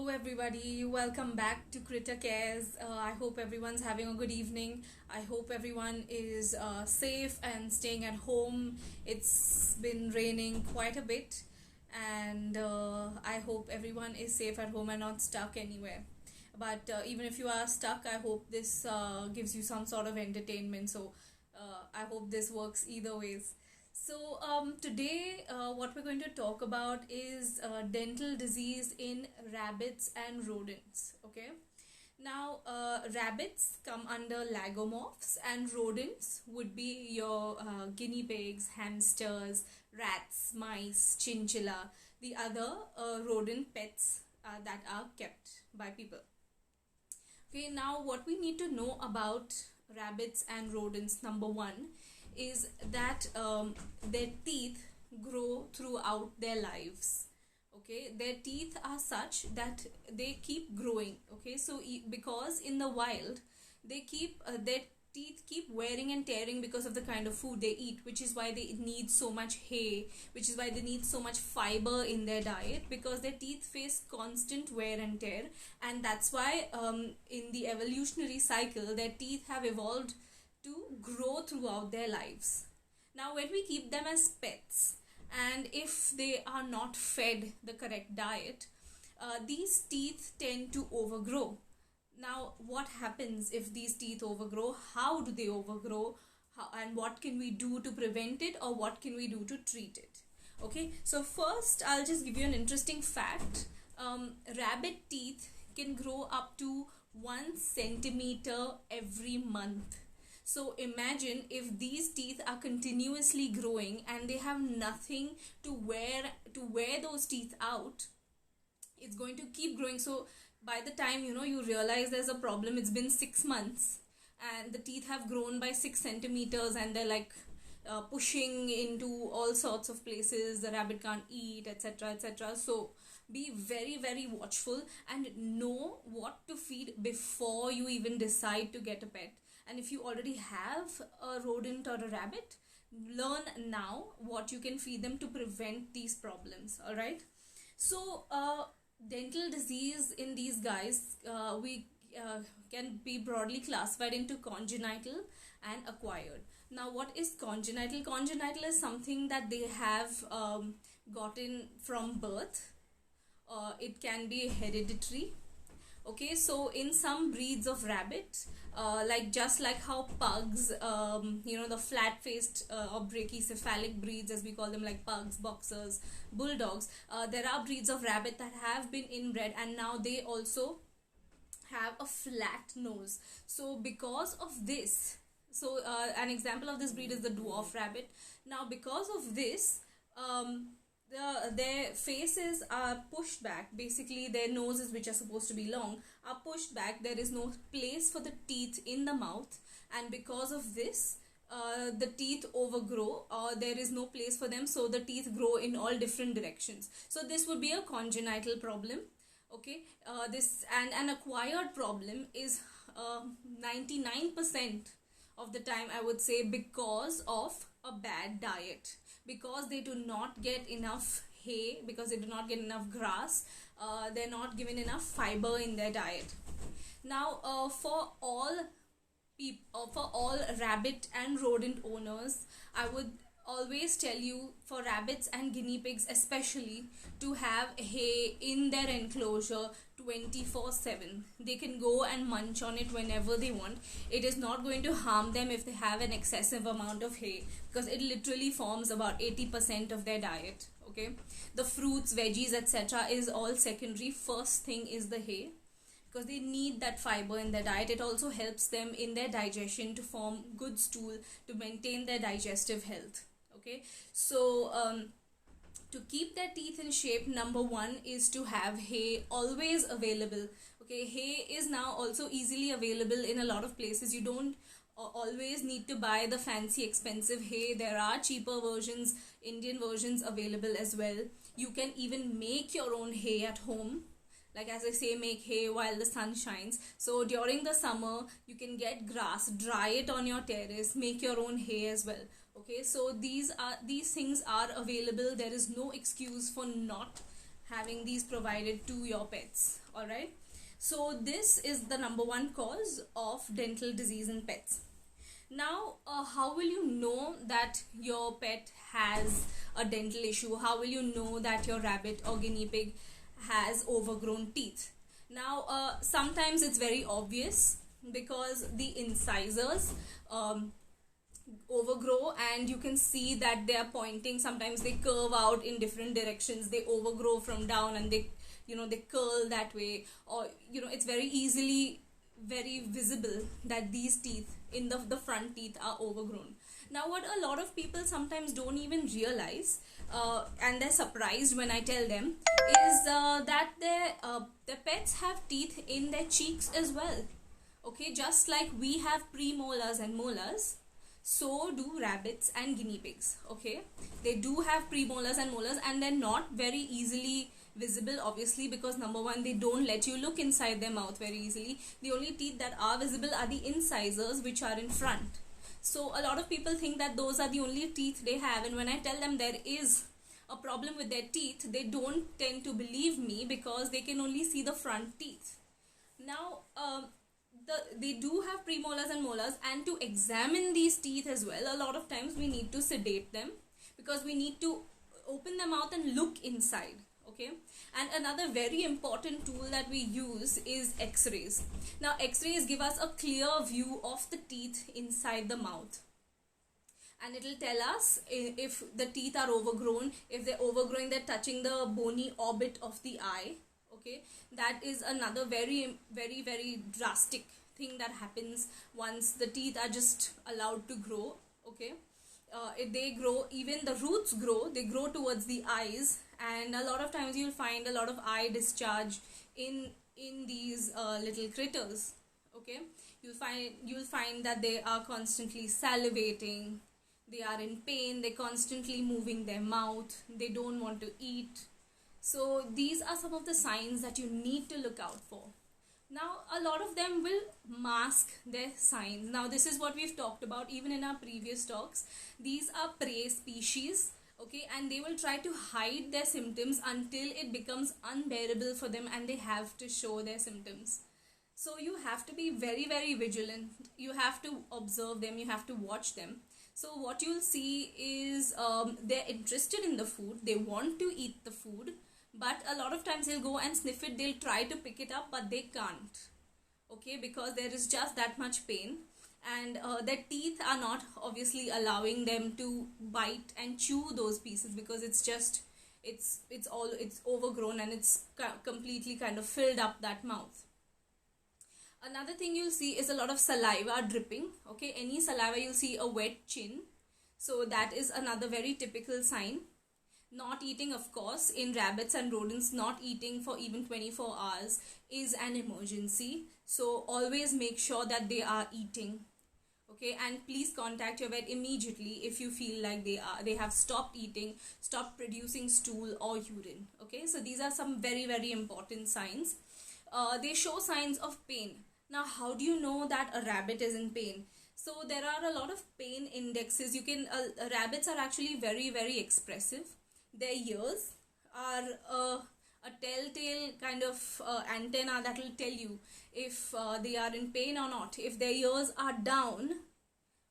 everybody, welcome back to Critter Cares. I hope everyone's having a good evening. I hope everyone is safe and staying at home. It's been raining quite a bit, and I hope everyone is safe at home and not stuck anywhere. But even if you are stuck, I hope this gives you some sort of entertainment. So I hope this works either ways. Today, what we're going to talk about is dental disease in rabbits and rodents. Okay. Now, rabbits come under lagomorphs, and rodents would be your guinea pigs, hamsters, rats, mice, chinchilla, the other rodent pets that are kept by people. Okay, now what we need to know about rabbits and rodents, number one, is that their teeth grow throughout their lives. Okay, their teeth are such that they keep growing. Okay, so because in the wild they keep their teeth keep wearing and tearing because of the kind of food they eat, which is why they need so much hay, which is why they need so much fiber in their diet, because their teeth face constant wear and tear. And that's why in the evolutionary cycle their teeth have evolved to grow throughout their lives. Now, when we keep them as pets, and if they are not fed the correct diet, these teeth tend to overgrow. Now, what happens if these teeth overgrow? How do they overgrow? And what can we do to prevent it, or what can we do to treat it? Okay, so first I'll just give you an interesting fact. Rabbit teeth can grow up to 1 centimeter every month. So imagine if these teeth are continuously growing and they have nothing to wear those teeth out. It's going to keep growing. So by the time you realize there's a problem, it's been 6 months and the teeth have grown by 6 centimeters, and they're like pushing into all sorts of places. The rabbit can't eat, etc., etc. So be very, very watchful and know what to feed before you even decide to get a pet. And if you already have a rodent or a rabbit, learn now what you can feed them to prevent these problems. All right. So dental disease in these guys, we can be broadly classified into congenital and acquired. Now, what is congenital? Congenital is something that they have gotten from birth. It can be hereditary. Okay, so in some breeds of rabbit, just like how pugs, the flat-faced or brachycephalic breeds, as we call them, like pugs, boxers, bulldogs, there are breeds of rabbit that have been inbred, and now they also have a flat nose. So because of this, an example of this breed is the dwarf rabbit. Now, because of this, their faces are pushed back. Basically, their noses, which are supposed to be long, are pushed back. There is no place for the teeth in the mouth, and because of this, the teeth overgrow, or there is no place for them, so the teeth grow in all different directions. So this would be a congenital problem. Okay, this and an acquired problem is 99% of the time, I would say, because of a bad diet, because they do not get enough hay, because they do not get enough grass, they're not given enough fiber in their diet. Now, for all rabbit and rodent owners, I would always tell you, for rabbits and guinea pigs especially, to have hay in their enclosure 24/7. They can go and munch on it whenever they want. It is not going to harm them if they have an excessive amount of hay, because it literally forms about 80% of their diet. Okay, the fruits, veggies, etc. is all secondary. First thing is the hay, because they need that fiber in their diet. It also helps them in their digestion to form good stool, to maintain their digestive health. Okay, so to keep their teeth in shape, number one is to have hay always available. Okay, hay is now also easily available in a lot of places. You don't always need to buy the fancy expensive hay. There are cheaper versions, Indian versions, available as well. You can even make your own hay at home. Like, as I say, make hay while the sun shines. So during the summer, you can get grass, dry it on your terrace, make your own hay as well. Okay, so these things are available. There is no excuse for not having these provided to your pets. All right, so this is the number one cause of dental disease in pets. Now, how will you know that your pet has a dental issue? How will you know that your rabbit or guinea pig has overgrown teeth? Now, sometimes it's very obvious because the incisors overgrow, and you can see that they are pointing. Sometimes they curve out in different directions. They overgrow from down, and they curl that way, or it's very easily very visible that these teeth in the front teeth are overgrown. Now, what a lot of people sometimes don't even realize, and they're surprised when I tell them, is that their pets have teeth in their cheeks as well. Okay, just like we have premolars and molars, so do rabbits and guinea pigs. Okay, they do have premolars and molars, and they're not very easily visible, obviously, because number one, they don't let you look inside their mouth very easily. The only teeth that are visible are the incisors, which are in front. So a lot of people think that those are the only teeth they have, and when I tell them there is a problem with their teeth, they don't tend to believe me because they can only see the front teeth. Now, they do have premolars and molars, and to examine these teeth as well, a lot of times we need to sedate them because we need to open the mouth and look inside. Okay, and another very important tool that we use is x-rays. Now, x-rays give us a clear view of the teeth inside the mouth, and it will tell us if the teeth are overgrown. If they're overgrowing, they're touching the bony orbit of the eye. Okay, that is another very, very, very drastic thing that happens once the teeth are just allowed to grow. Okay, if they grow, even the roots grow, they grow towards the eyes, and a lot of times you'll find a lot of eye discharge in these little critters. Okay, you'll find that they are constantly salivating, they are in pain, they're constantly moving their mouth, they don't want to eat. So these are some of the signs that you need to look out for. Now, a lot of them will mask their signs. Now, this is what we've talked about even in our previous talks. These are prey species, okay, and they will try to hide their symptoms until it becomes unbearable for them and they have to show their symptoms. So you have to be very, very vigilant. You have to observe them, you have to watch them. So what you'll see is they're interested in the food, they want to eat the food, but a lot of times they'll go and sniff it, they'll try to pick it up, but they can't. Okay, because there is just that much pain, and their teeth are not obviously allowing them to bite and chew those pieces, because it's overgrown and it's completely kind of filled up that mouth. Another thing you'll see is a lot of saliva dripping. Okay, any saliva, you'll see a wet chin. So that is another very typical sign. Not eating, of course, in rabbits and rodents, not eating for even 24 hours is an emergency. So always make sure that they are eating. Okay, and please contact your vet immediately if you feel like they have stopped eating, stopped producing stool or urine. Okay, so these are some very, very important signs. They show signs of pain. Now, how do you know that a rabbit is in pain? So there are a lot of pain indexes. Rabbits are actually very, very expressive. Their ears are a telltale kind of antenna that will tell you if they are in pain or not. If their ears are down,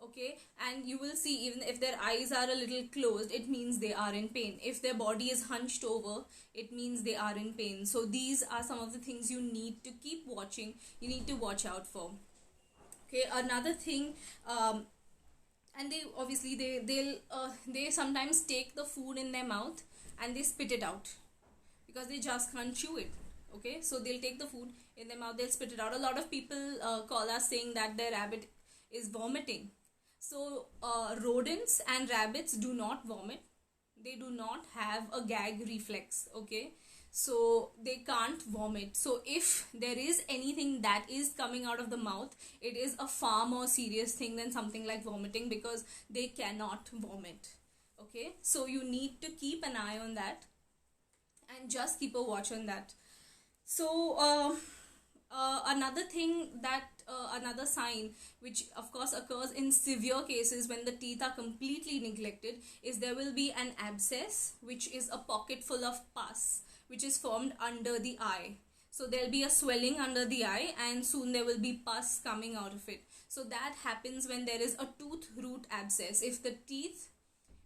okay, and you will see even if their eyes are a little closed, it means they are in pain. If their body is hunched over, it means they are in pain. So these are some of the things you need to keep watching, you need to watch out for. Okay, another thing, and they obviously they sometimes take the food in their mouth and they spit it out because they just can't chew it. Okay, so they'll take the food in their mouth, they'll spit it out. A lot of people call us saying that their rabbit is vomiting. So rodents and rabbits do not vomit. They do not have a gag reflex. Okay, so they can't vomit. So if there is anything that is coming out of the mouth, it is a far more serious thing than something like vomiting, because they cannot vomit. Okay, so you need to keep an eye on that and just keep a watch on that. So another thing that another sign which of course occurs in severe cases when the teeth are completely neglected is there will be an abscess, which is a pocket full of pus which is formed under the eye. So there'll be a swelling under the eye, and soon there will be pus coming out of it. So that happens when there is a tooth root abscess. If the teeth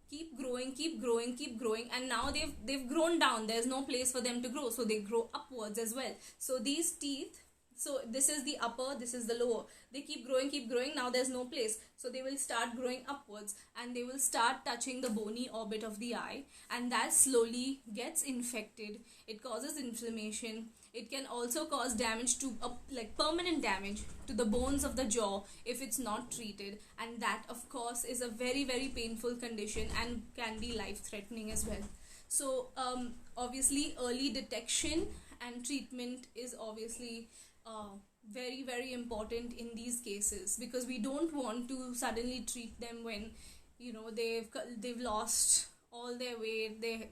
keep growing, and now they've grown down, there's no place for them to grow, so they grow upwards as well. So these teeth, so this is the upper, this is the lower, they keep growing, now there's no place, so they will start growing upwards, and they will start touching the bony orbit of the eye, and that slowly gets infected. It causes inflammation. It can also cause damage to like permanent damage to the bones of the jaw if it's not treated, and that of course is a very, very painful condition and can be life threatening as well. So obviously early detection and treatment is obviously very, very important in these cases, because we don't want to suddenly treat them when they've lost all their weight, their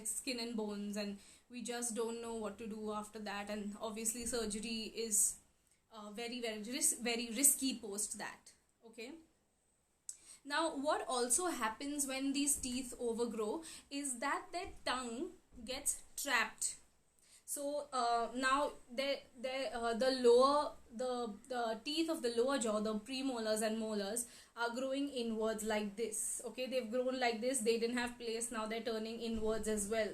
skin and bones, and we just don't know what to do after that. And obviously surgery is very, very risky post that. Okay, now what also happens when these teeth overgrow is that their tongue gets trapped. So now the teeth of the lower jaw, the premolars and molars, are growing inwards like this. Okay, they've grown like this, they didn't have place, now they're turning inwards as well.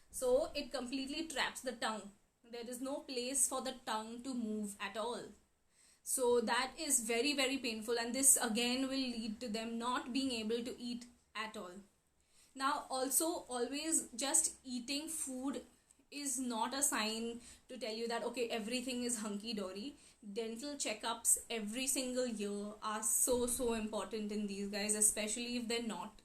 So it completely traps the tongue. There is no place for the tongue to move at all. So that is very, very painful, and this again will lead to them not being able to eat at all. Now also, always just eating food is not a sign to tell you that okay, everything is hunky-dory. Dental checkups every single year are so important in these guys, especially if they're not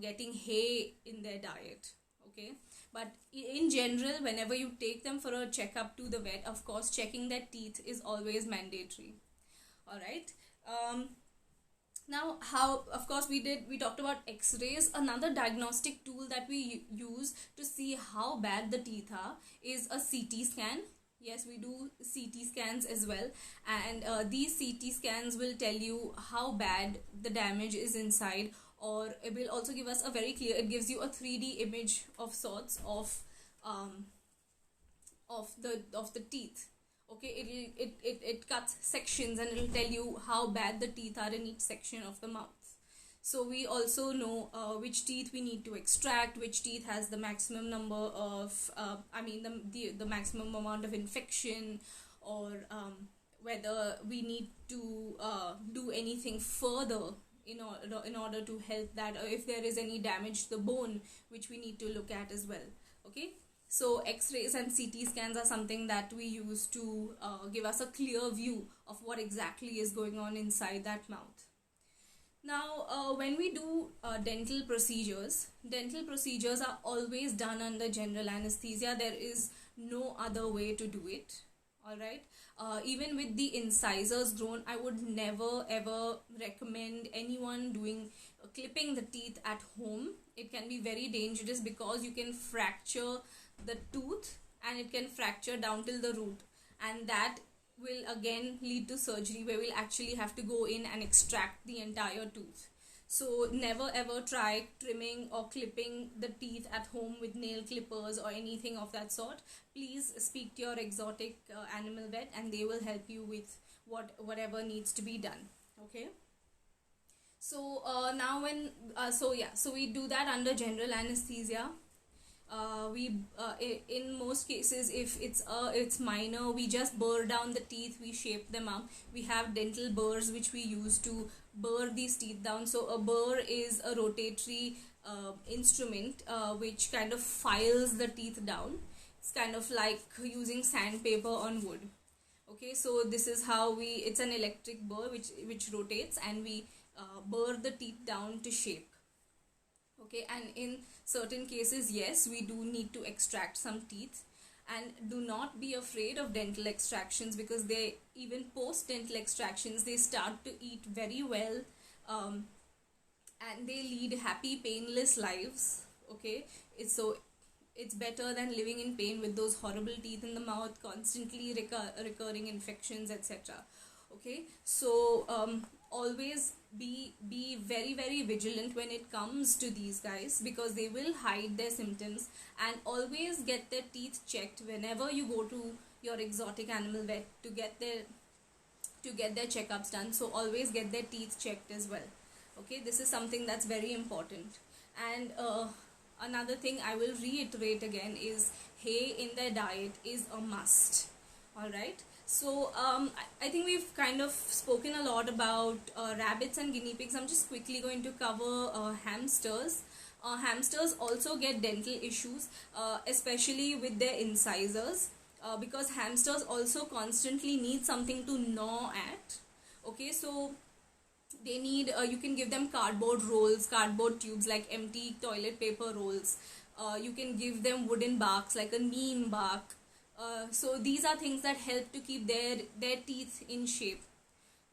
getting hay in their diet. Okay, but in general, whenever you take them for a checkup to the vet, of course checking their teeth is always mandatory. All right. Now, how, of course, we talked about x-rays. Another diagnostic tool that we use to see how bad the teeth are is a CT scan. Yes, we do CT scans as well, and these CT scans will tell you how bad the damage is inside, or it will also give us a very clear, it gives you a 3D image of sorts of the teeth. Okay, it cuts sections, and it'll tell you how bad the teeth are in each section of the mouth. So we also know which teeth we need to extract, which teeth has the maximum number of the maximum amount of infection, or whether we need to do anything further in order to help that, or if there is any damage to the bone, which we need to look at as well. Okay, so x-rays and CT scans are something that we use to give us a clear view of what exactly is going on inside that mouth. Now when we do dental procedures are always done under general anesthesia. There is no other way to do it. Alright, even with the incisors grown, I would never ever recommend anyone doing clipping the teeth at home. It can be very dangerous because you can fracture the tooth, and it can fracture down till the root, and that will again lead to surgery where we'll actually have to go in and extract the entire tooth. So never ever try trimming or clipping the teeth at home with nail clippers or anything of that sort. Please speak to your exotic animal vet, and they will help you with whatever needs to be done. Okay, so now when so we do that under general anesthesia. In most cases, if it's minor, we just burr down the teeth, we shape them up. We have dental burrs which we use to burr these teeth down. So a burr is a rotatory instrument which kind of files the teeth down. It's kind of like using sandpaper on wood. Okay, so this is how it's an electric burr which rotates, and we burr the teeth down to shape. Okay, and in certain cases, yes, we do need to extract some teeth. And do not be afraid of dental extractions, because they, even post dental extractions, they start to eat very well, and they lead happy, painless lives. Okay, it's better than living in pain with those horrible teeth in the mouth, constantly recurring infections, etc. Okay, so always be very very vigilant when it comes to these guys, because they will hide their symptoms. And always get their teeth checked whenever you go to your exotic animal vet to get their checkups done. So always get their teeth checked as well. Okay, this is something that's very important. And another thing I will reiterate again is hay in their diet is a must. All right. So I think we've kind of spoken a lot about rabbits and guinea pigs. I'm just quickly going to cover hamsters. Hamsters also get dental issues, especially with their incisors, because hamsters also constantly need something to gnaw at. Okay, so they need, you can give them cardboard rolls, cardboard tubes, like empty toilet paper rolls. You can give them wooden barks like a neem bark. So these are things that help to keep their teeth in shape.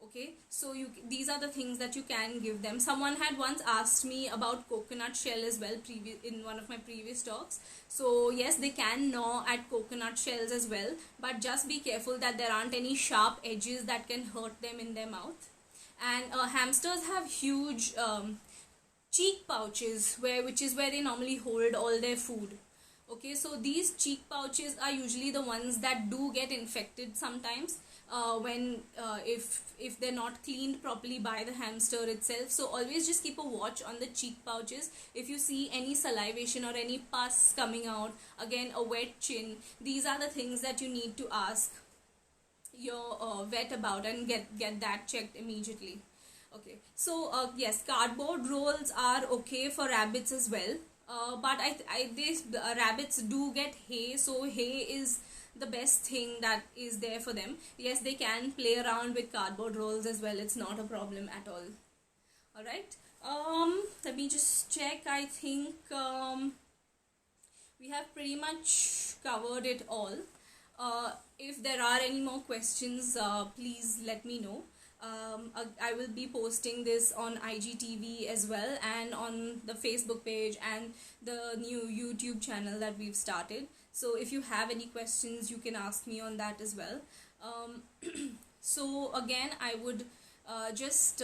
Okay, so these are the things that you can give them. Someone had once asked me about coconut shell as well, in one of my previous talks. So yes, they can gnaw at coconut shells as well, but just be careful that there aren't any sharp edges that can hurt them in their mouth. And hamsters have huge cheek pouches, which is where they normally hold all their food. Okay, so these cheek pouches are usually the ones that do get infected sometimes, when if they're not cleaned properly by the hamster itself. So always just keep a watch on the cheek pouches. If you see any salivation or any pus coming out, again a wet chin, these are the things that you need to ask your vet about and get that checked immediately. Okay, so yes, cardboard rolls are okay for rabbits as well, but these rabbits do get hay, so hay is the best thing that is there for them. Yes, they can play around with cardboard rolls as well, it's not a problem at all. All right, let me just check. I think we have pretty much covered it all. If there are any more questions, please let me know. I will be posting this on IGTV as well, and on the Facebook page and the new YouTube channel that we've started. So if you have any questions, you can ask me on that as well. So again, I just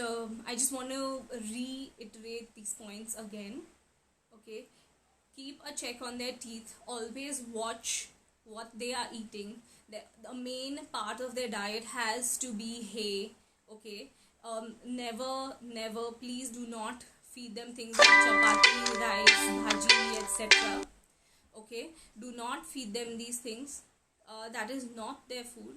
want to reiterate these points again. Okay, keep a check on their teeth. Always watch what they are eating. The main part of their diet has to be hay. Okay, never, please do not feed them things like chapati, rice, bhaji, etc. Okay, do not feed them these things. That is not their food.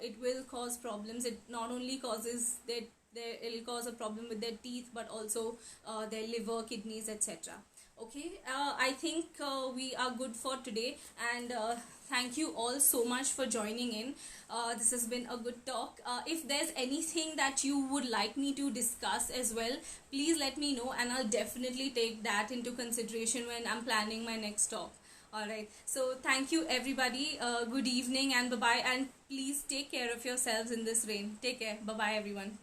It will cause problems. It not only causes it'll cause a problem with their teeth, but also their liver, kidneys, etc. Okay, I think we are good for today, and thank you all so much for joining in. This has been a good talk. If there's anything that you would like me to discuss as well, please let me know, and I'll definitely take that into consideration when I'm planning my next talk. Alright, so thank you everybody. Good evening and bye bye, and please take care of yourselves in this rain. Take care. Bye bye everyone.